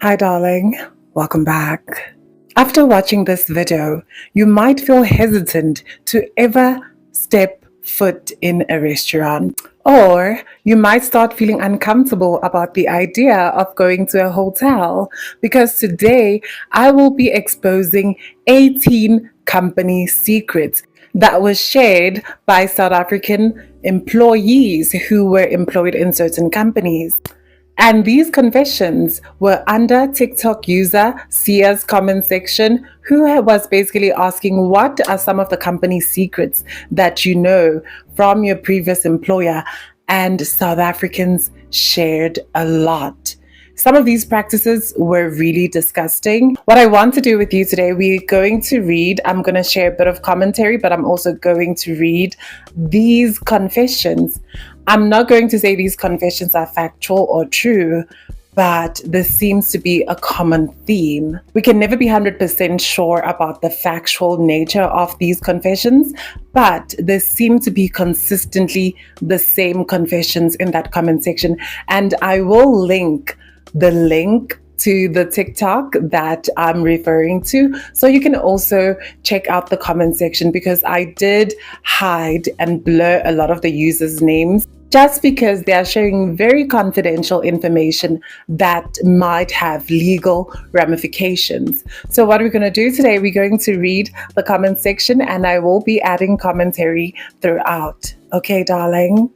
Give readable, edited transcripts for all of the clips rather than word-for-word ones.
Hi, darling. Welcome back. After watching this video, you might feel hesitant to ever step foot in a restaurant, or you might start feeling uncomfortable about the idea of going to a hotel because today I will be exposing 18 company secrets that was shared by South African employees who were employed in certain companies. And these confessions were under TikTok user Sia's comment section, who was basically asking, what are some of the company secrets that you know from your previous employer? And South Africans shared a lot. Some of these practices were really disgusting. What I want to do with you today, I'm going to share a bit of commentary, but I'm also going to read these confessions. I'm not going to say these confessions are factual or true, but this seems to be a common theme. We can never be 100% sure about the factual nature of these confessions, but there seem to be consistently the same confessions in that comment section. And I will link the link to the TikTok that I'm referring to, so you can also check out the comment section, because I did hide and blur a lot of the users' names just because they are sharing very confidential information that might have legal ramifications. So what we're going to do today, we're going to read the comment section and I will be adding commentary throughout. Okay, darling?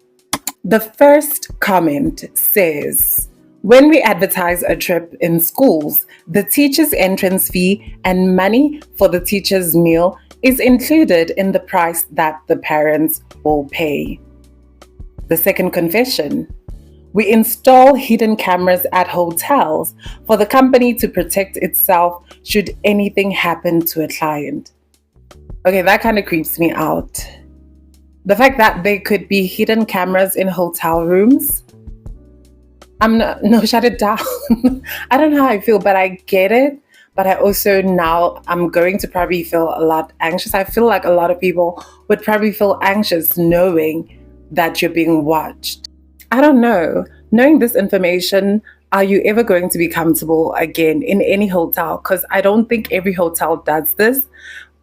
The first comment says, when we advertise a trip in schools, the teacher's entrance fee and money for the teacher's meal is included in the price that the parents will pay. The second confession, we install hidden cameras at hotels for the company to protect itself should anything happen to a client. Okay, that kind of creeps me out. The fact that there could be hidden cameras in hotel rooms, shut it down. I don't know how I feel, but I get it. But I also now I'm going to probably feel a lot anxious. I feel like a lot of people would probably feel anxious knowing that you're being watched. I don't know. Knowing this information, are you ever going to be comfortable again in any hotel? Because I don't think every hotel does this.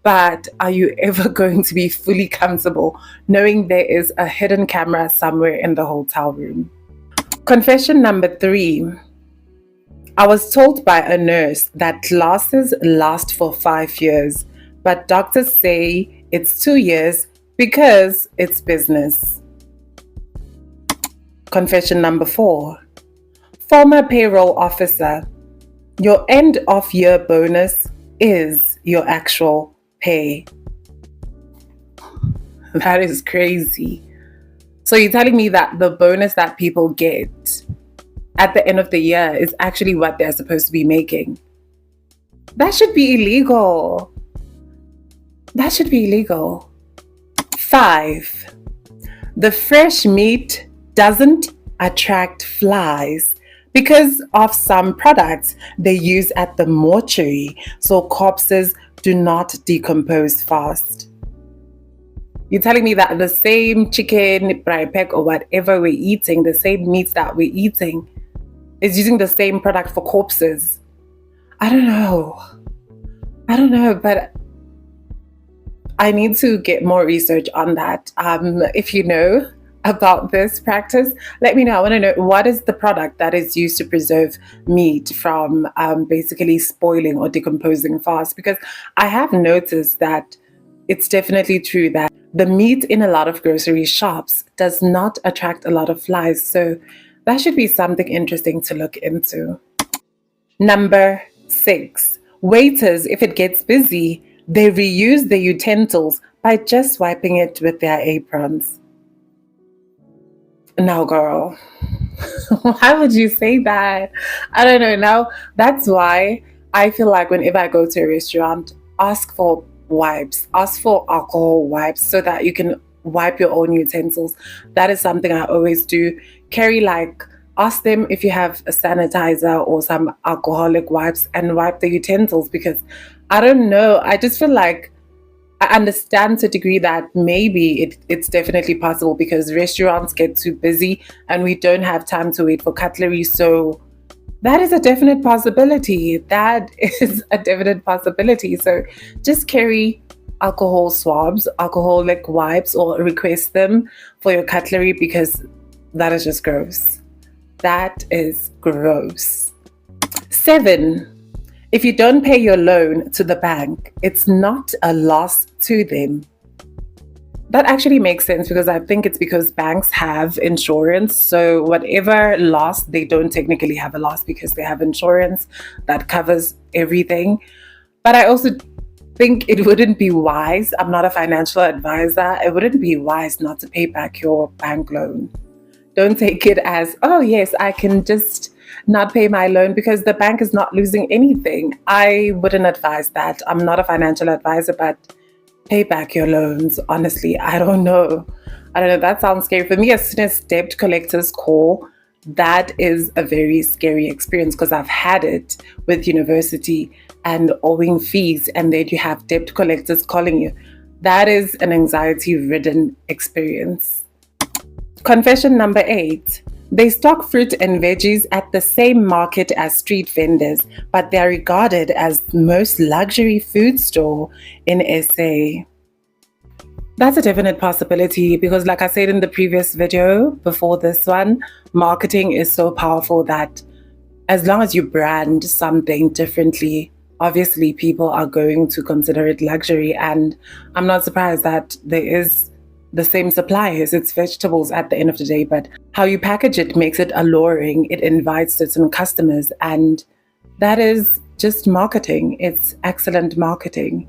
But are you ever going to be fully comfortable knowing there is a hidden camera somewhere in the hotel room? Confession number 3. I was told by a nurse that classes last for 5 years, but doctors say it's 2 years because it's business. Confession number 4. Former payroll officer, your end of year bonus is your actual pay. That is crazy. So you're telling me that the bonus that people get at the end of the year is actually what they're supposed to be making? That should be illegal. That should be illegal. 5. The fresh meat doesn't attract flies because of some products they use at the mortuary, so corpses do not decompose fast. You're telling me that the same chicken, braai pack, or whatever we're eating, the same meats that we're eating, is using the same product for corpses? I don't know, but I need to get more research on that. If you know about this practice, let me know. I want to know, what is the product that is used to preserve meat from basically spoiling or decomposing fast? Because I have noticed that it's definitely true that the meat in a lot of grocery shops does not attract a lot of flies. So that should be something interesting to look into. Number 6. Waiters, if it gets busy, they reuse the utensils by just wiping it with their aprons. Now, girl, why would you say that? I don't know. Now, that's why I feel like whenever I go to a restaurant, ask for wipes, ask for alcohol wipes so that you can wipe your own utensils. That is something I always do. Ask them if you have a sanitizer or some alcoholic wipes and wipe the utensils, because I don't know. I just feel like I understand to a degree that maybe it's definitely possible because restaurants get too busy and we don't have time to wait for cutlery. So That is a definite possibility. That is a definite possibility. So just carry alcohol swabs, alcoholic wipes, or request them for your cutlery because that is just gross. That is gross. 7. If you don't pay your loan to the bank, it's not a loss to them. That actually makes sense because I think it's because banks have insurance. So whatever loss, they don't technically have a loss because they have insurance that covers everything. But I also think it wouldn't be wise. I'm not a financial advisor. It wouldn't be wise not to pay back your bank loan. Don't take it as, oh, yes, I can just not pay my loan because the bank is not losing anything. I wouldn't advise that. I'm not a financial advisor, but pay back your loans. Honestly, I don't know. That sounds scary. For me, as soon as debt collectors call, that is a very scary experience because I've had it with university and owing fees, and then you have debt collectors calling you. That is an anxiety-ridden experience. Confession number 8. They stock fruit and veggies at the same market as street vendors, but they're regarded as the most luxury food store in SA. That's a definite possibility because, like I said in the previous video before this one, marketing is so powerful that as long as you brand something differently, obviously people are going to consider it luxury. And I'm not surprised that there is the same suppliers. It's vegetables at the end of the day, but how you package it makes it alluring. It invites certain customers, and that is just marketing. It's excellent marketing.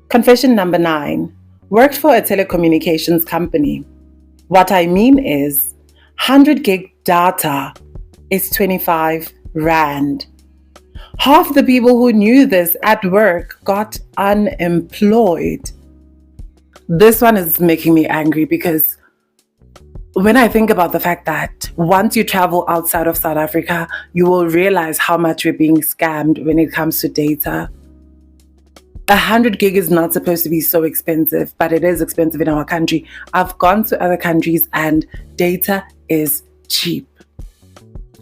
Confession number 9. Worked for a telecommunications company. What I mean is 100 gig data is 25 Rand. Half the people who knew this at work got unemployed. This one is making me angry because when I think about the fact that once you travel outside of South Africa, you will realize how much we're being scammed when it comes to data. 100 gig is not supposed to be so expensive, but it is expensive in our country. I've gone to other countries and data is cheap.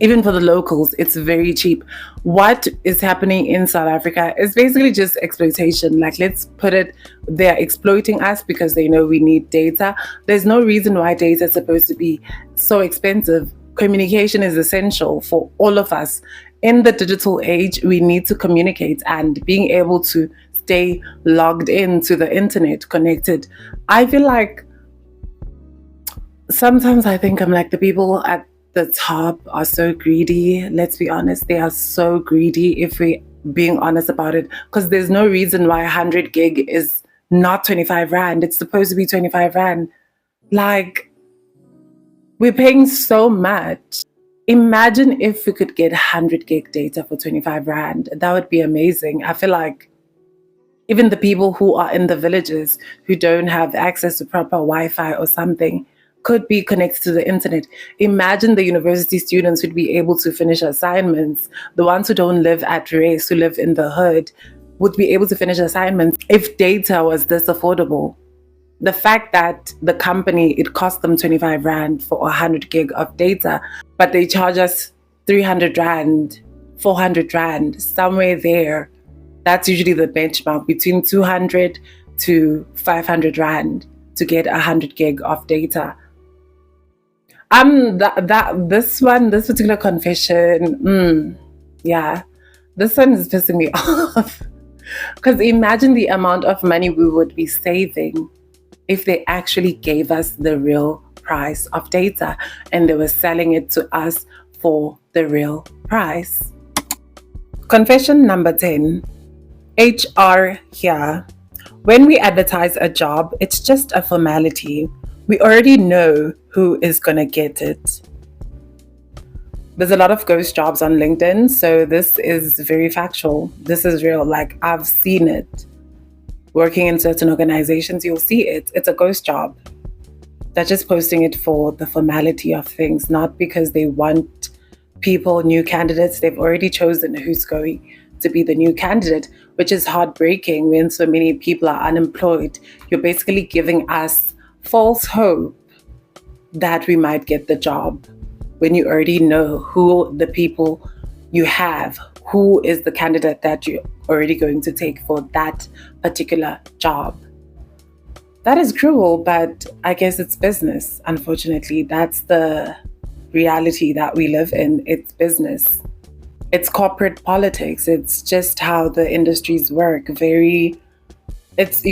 Even for the locals, it's very cheap. What is happening in South Africa is basically just exploitation. Like, let's put it, they're exploiting us because they know we need data. There's no reason why data is supposed to be so expensive. Communication is essential for all of us. In the digital age, we need to communicate, and being able to stay logged into the internet, connected. I feel like sometimes I think I'm like the people at the top are so greedy. Let's be honest, they are so greedy if we're being honest about it, because there's no reason why 100 gig is not 25 Rand. It's supposed to be 25 Rand. Like, we're paying so much. Imagine if we could get 100 gig data for 25 Rand. That would be amazing. I feel like even the people who are in the villages who don't have access to proper Wi-Fi or something could be connected to the internet. Imagine the university students who'd be able to finish assignments. The ones who don't live at race, who live in the hood, would be able to finish assignments if data was this affordable. The fact that the company, it cost them 25 Rand for 100 gig of data, but they charge us 300 Rand, 400 Rand, somewhere there. That's usually the benchmark, between 200 to 500 Rand to get 100 gig of data. This particular confession, this one is pissing me off. Because imagine the amount of money we would be saving if they actually gave us the real price of data and they were selling it to us for the real price. Confession number 10. HR here. When we advertise a job, it's just a formality. We already know who is going to get it. There's a lot of ghost jobs on LinkedIn, so this is very factual. This is real. Like, I've seen it. Working in certain organizations, you'll see it. It's a ghost job. They're just posting it for the formality of things, not because they want people, new candidates. They've already chosen who's going to be the new candidate, which is heartbreaking when so many people are unemployed. You're basically giving us false hope that we might get the job. when you already know who the people you have, who is the candidate that you're already going to take for that particular job. That is cruel, but I guess it's business. Unfortunately, that's the reality that we live in. It's business. It's corporate politics. It's just how the industries work. You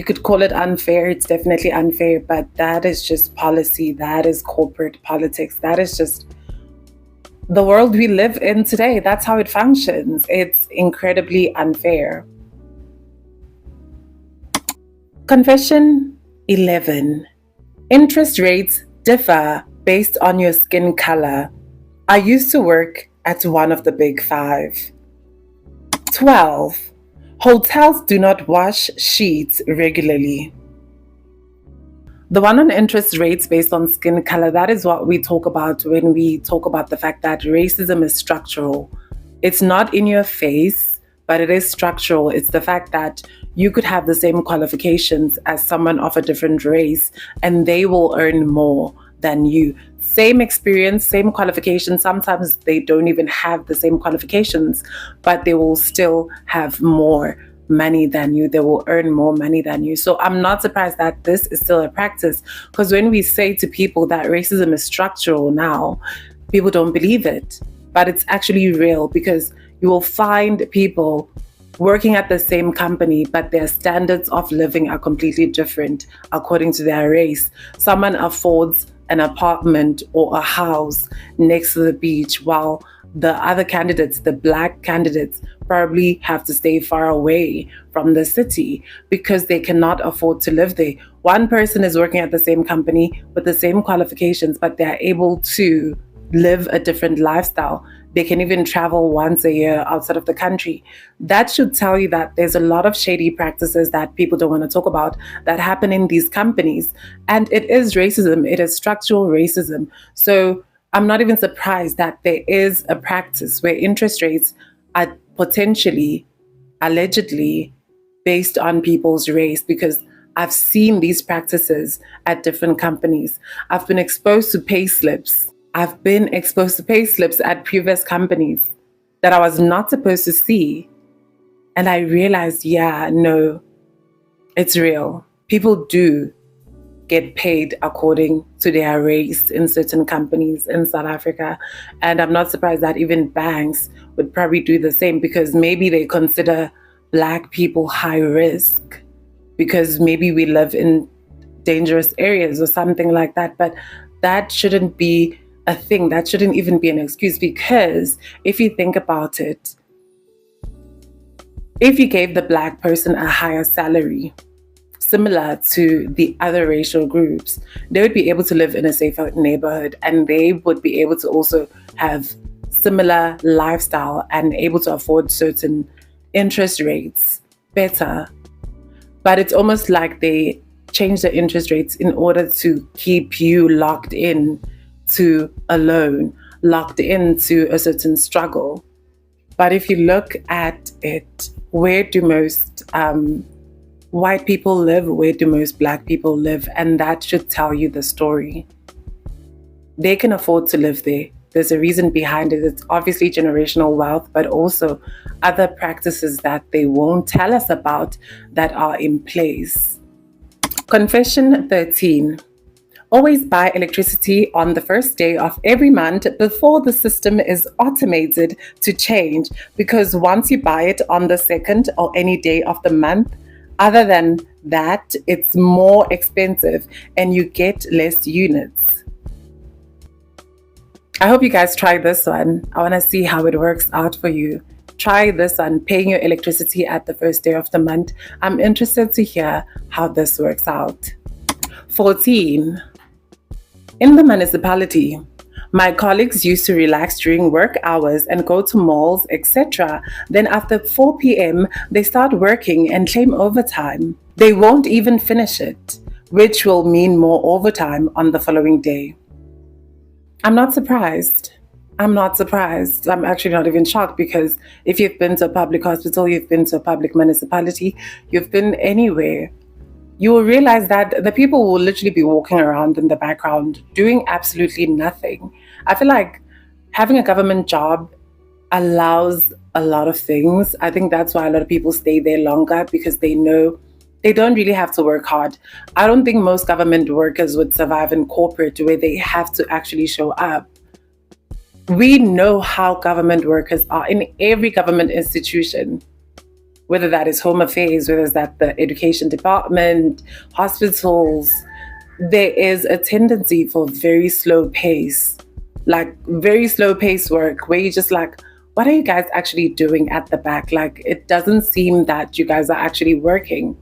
could call it unfair. It's definitely unfair, but that is just policy. That is corporate politics. That is just the world we live in today. That's how it functions. It's incredibly unfair. Confession 11. Interest rates differ based on your skin color. I used to work at one of the big five. 12. Hotels do not wash sheets regularly. The one on interest rates based on skin color, that is what we talk about when we talk about the fact that racism is structural. It's not in your face, but it is structural. It's the fact that you could have the same qualifications as someone of a different race and they will earn more than you. Same experience, same qualifications. Sometimes they don't even have the same qualifications, but they will still have more money than you. They will earn more money than you. So I'm not surprised that this is still a practice, because when we say to people that racism is structural now, people don't believe it. But it's actually real, because you will find people working at the same company, but their standards of living are completely different according to their race. Someone affords an apartment or a house next to the beach, while the other candidates, the black candidates, probably have to stay far away from the city because they cannot afford to live there. One person is working at the same company with the same qualifications, but they're able to live a different lifestyle. They can even travel once a year outside of the country. That should tell you that there's a lot of shady practices that people don't want to talk about that happen in these companies. And it is racism. It is structural racism. So I'm not even surprised that there is a practice where interest rates are potentially, allegedly, based on people's race, because I've seen these practices at different companies. I've been exposed to pay slips. I've been exposed to pay slips at previous companies that I was not supposed to see. And I realized, yeah, no, it's real. People do get paid according to their race in certain companies in South Africa. And I'm not surprised that even banks would probably do the same, because maybe they consider Black people high risk because maybe we live in dangerous areas or something like that. But that shouldn't be a thing. That shouldn't even be an excuse, because if you think about it, if you gave the Black person a higher salary, similar to the other racial groups, they would be able to live in a safer neighborhood, and they would be able to also have similar lifestyle and able to afford certain interest rates better. But it's almost like they change the interest rates in order to keep you locked in to a loan, locked into a certain struggle. But if you look at it, where do most white people live? Where do most Black people live? And that should tell you the story. They can afford to live there. There's a reason behind it. It's obviously generational wealth, but also other practices that they won't tell us about that are in place. Confession 13. Always buy electricity on the first day of every month before the system is automated to change, because once you buy it on the second or any day of the month, other than that, it's more expensive and you get less units. I hope you guys try this one. I want to see how it works out for you. Try this one, paying your electricity at the first day of the month. I'm interested to hear how this works out. 14. In the municipality, my colleagues used to relax during work hours and go to malls, etc. Then after 4 p.m., they start working and claim overtime. They won't even finish it, which will mean more overtime on the following day. I'm not surprised. I'm actually not even shocked, because if you've been to a public hospital, you've been to a public municipality, you've been anywhere, you will realize that the people will literally be walking around in the background doing absolutely nothing. I feel like Having a government job allows a lot of things. I think that's why a lot of people stay there longer, because they know they don't really have to work hard. I don't think most government workers would survive in corporate where they have to actually show up. We know how government workers are in every government institution, whether that is home affairs, whether it's that the education department, hospitals. There is a tendency for very slow pace, like very slow pace work where you just like, what are you guys actually doing at the back? Like, it doesn't seem that you guys are actually working.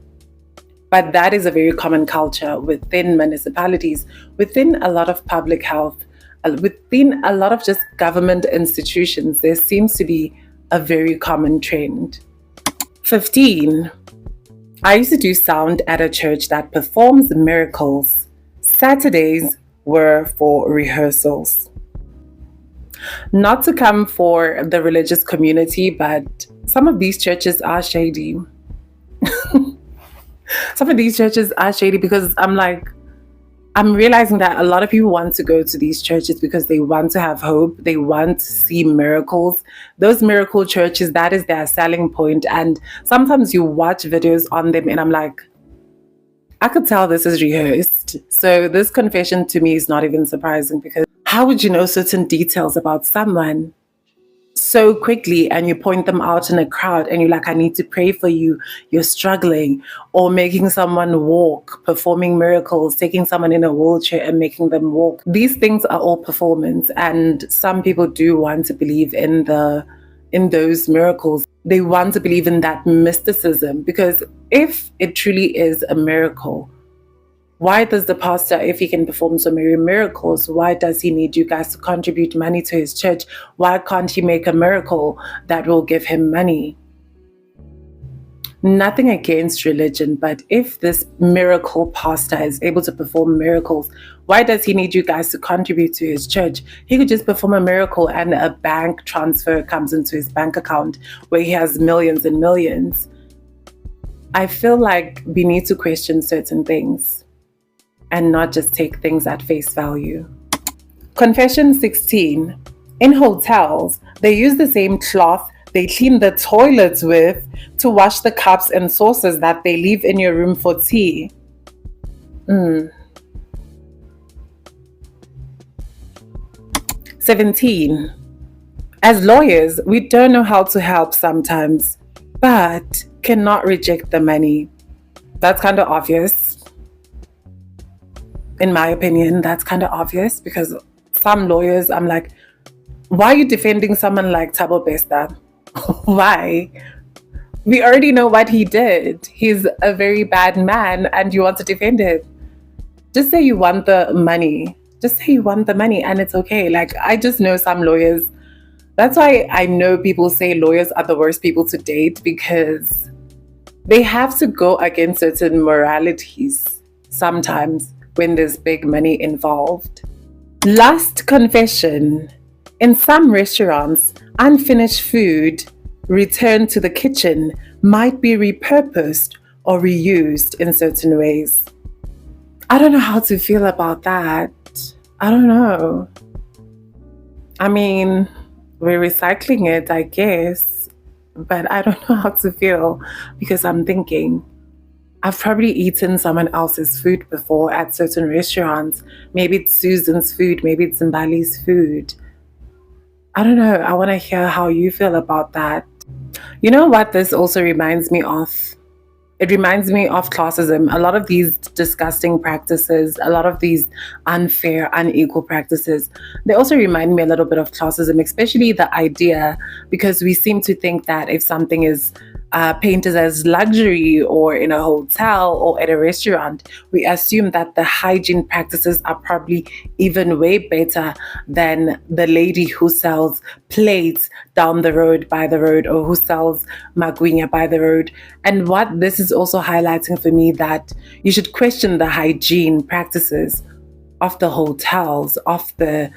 But that is a very common culture within municipalities, within a lot of public health, within a lot of just government institutions. There seems to be a very common trend. 15. I used to do sound at a church that performs miracles. Saturdays were for rehearsals. Not to come for the religious community, but some of these churches are shady. Some of these churches are shady because I'm realizing that a lot of people want to go to these churches because they want to have hope. They want to see miracles. Those miracle churches, that is their selling point. And sometimes you watch videos on them and I'm like, I could tell this is rehearsed. So this confession to me is not even surprising, because how would you know certain details about someone so quickly and you point them out in a crowd and you're like, I need to pray for you, you're struggling, or making someone walk, performing miracles, taking someone in a wheelchair and making them walk. These things are all performance, and some people do want to believe in those miracles. They want to believe in that mysticism, because if it truly is a miracle, why does the pastor, if he can perform so many miracles, why does he need you guys to contribute money to his church? Why can't he make a miracle that will give him money? Nothing against religion, but if this miracle pastor is able to perform miracles, why does he need you guys to contribute to his church? He could just perform a miracle and a bank transfer comes into his bank account where he has millions and millions. I feel like we need to question certain things and not just take things at face value. Confession 16. In hotels, they use the same cloth they clean the toilets with to wash the cups and saucers that they leave in your room for tea. 17. As lawyers, we don't know how to help sometimes, but cannot reject the money. That's kind of obvious. In my opinion, that's kind of obvious, because some lawyers, I'm like, why are you defending someone like Thabo Bester? Why? We already know what he did. He's a very bad man and you want to defend him. Just say you want the money. Just say you want the money and it's okay. Like, I just know some lawyers. That's why I know people say lawyers are the worst people to date, because they have to go against certain moralities sometimes when there's big money involved. Last confession. In some restaurants, unfinished food returned to the kitchen might be repurposed or reused in certain ways. I don't know how to feel about that. I don't know. I mean, we're recycling it, I guess, but I don't know how to feel, because I'm thinking, I've probably eaten someone else's food before at certain restaurants. Maybe it's Susan's food, maybe it's Mbali's food. I don't know. I want to hear how you feel about that. You know what this also reminds me of? It reminds me of classism. A lot of these disgusting practices, a lot of these unfair, unequal practices, they also remind me a little bit of classism, especially the idea, because we seem to think that if something is painted as luxury or in a hotel or at a restaurant, we assume that the hygiene practices are probably even way better than the lady who sells plates down the road, by the road, or who sells magwinya by the road. And what this is also highlighting for me, that you should question the hygiene practices of the hotels, of the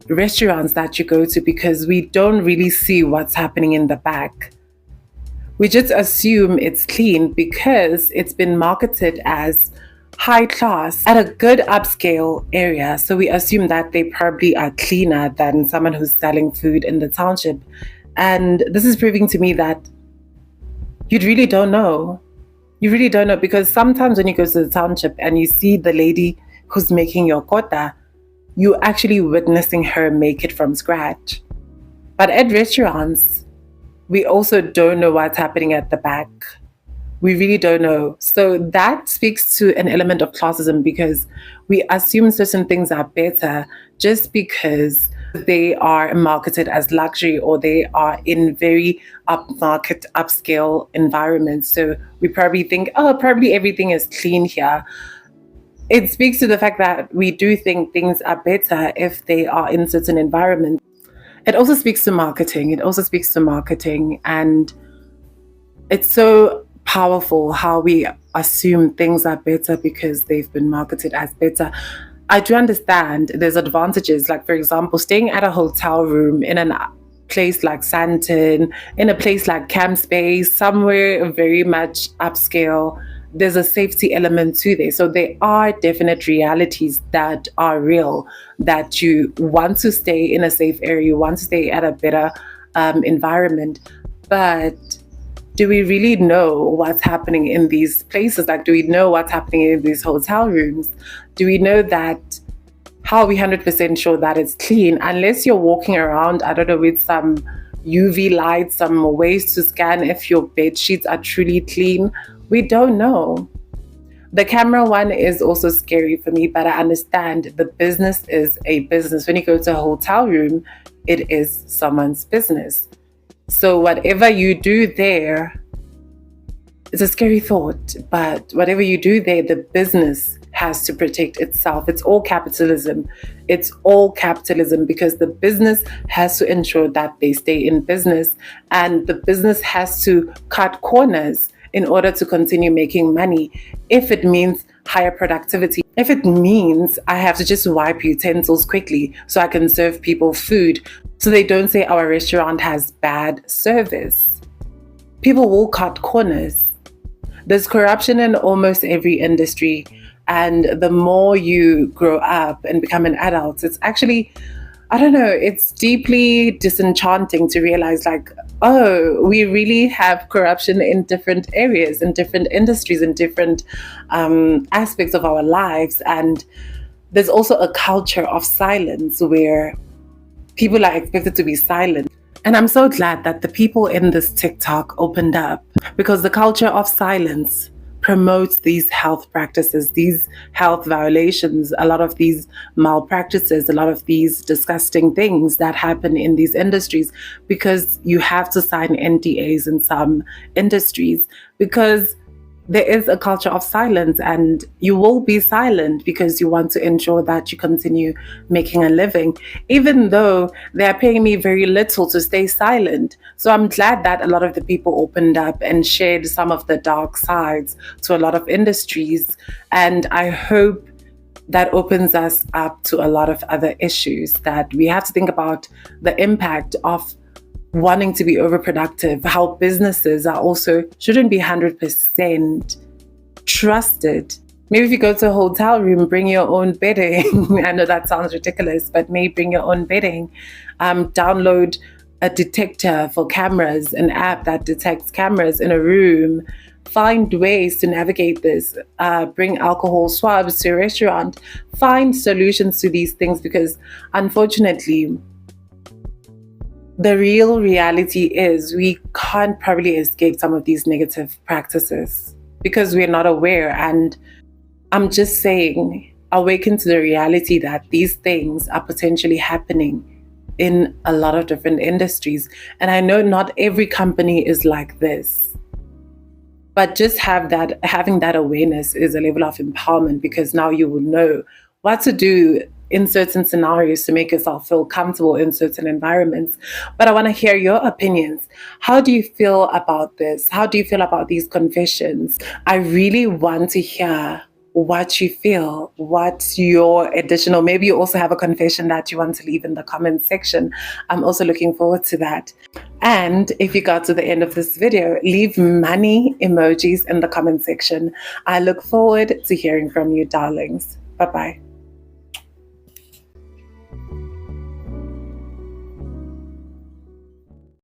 restaurants that you go to, because we don't really see what's happening in the back. We just assume it's clean because it's been marketed as high class at a good upscale area. So we assume that they probably are cleaner than someone who's selling food in the township. And this is proving to me that you really don't know. You really don't know, because sometimes when you go to the township and you see the lady who's making your kota, you actually witnessing her make it from scratch. But at restaurants, we also don't know what's happening at the back. We really don't know. So that speaks to an element of classism, because we assume certain things are better just because they are marketed as luxury or they are in very upmarket, upscale environments. So we probably think, oh, probably everything is clean here. It speaks to the fact that we do think things are better if they are in certain environments. It also speaks to marketing. It also speaks to marketing. And it's so powerful how we assume things are better because they've been marketed as better. I do understand there's advantages, like, for example, staying at a hotel room in a place like Santon, in a place like Camp Space, somewhere very much upscale. There's a safety element to this. So there are definite realities that are real, that you want to stay in a safe area, you want to stay at a better environment. But do we really know what's happening in these places? Like, do we know what's happening in these hotel rooms? Do we know that? How are we 100% sure that it's clean? Unless you're walking around, I don't know, with some UV lights, some ways to scan if your bed sheets are truly clean. We don't know. The camera one is also scary for me, but I understand the business is a business. When you go to a hotel room, it is someone's business. So whatever you do there, it's a scary thought, but whatever you do there, the business has to protect itself. It's all capitalism. It's all capitalism, because the business has to ensure that they stay in business, and the business has to cut corners in order to continue making money. If it means higher productivity, if it means I have to just wipe utensils quickly so I can serve people food, so they don't say our restaurant has bad service, people will cut corners. There's corruption in almost every industry. And the more you grow up and become an adult, it's actually, I don't know, it's deeply disenchanting to realize, like, oh, we really have corruption in different areas, in different industries, in different aspects of our lives. And there's also a culture of silence where people are expected to be silent. And I'm so glad that the people in this TikTok opened up, because the culture of silence promotes these health practices, these health violations, a lot of these malpractices, a lot of these disgusting things that happen in these industries, because you have to sign NDAs in some industries, because there is a culture of silence, and you will be silent because you want to ensure that you continue making a living, even though they're paying me very little to stay silent. So I'm glad that a lot of the people opened up and shared some of the dark sides to a lot of industries. And I hope that opens us up to a lot of other issues, that we have to think about the impact of wanting to be overproductive, how businesses are also shouldn't be 100% trusted. Maybe if you go to a hotel room, bring your own bedding. I know that sounds ridiculous, but maybe bring your own bedding. Download a detector for cameras, an app that detects cameras in a room. Find ways to navigate this. Bring alcohol swabs to a restaurant. Find solutions to these things, because unfortunately, the real reality is we can't probably escape some of these negative practices because we're not aware. And I'm just saying, awaken to the reality that these things are potentially happening in a lot of different industries. And I know not every company is like this, but just having that awareness is a level of empowerment, because now you will know what to do in certain scenarios to make yourself feel comfortable in certain environments. But I want to hear your opinions. How do you feel about this? How do you feel about these confessions? I really want to hear what you feel, what's your additional, maybe you also have a confession that you want to leave in the comment section. I'm also looking forward to that. And if you got to the end of this video, leave money emojis in the comment section. I look forward to hearing from you, darlings. Bye-bye.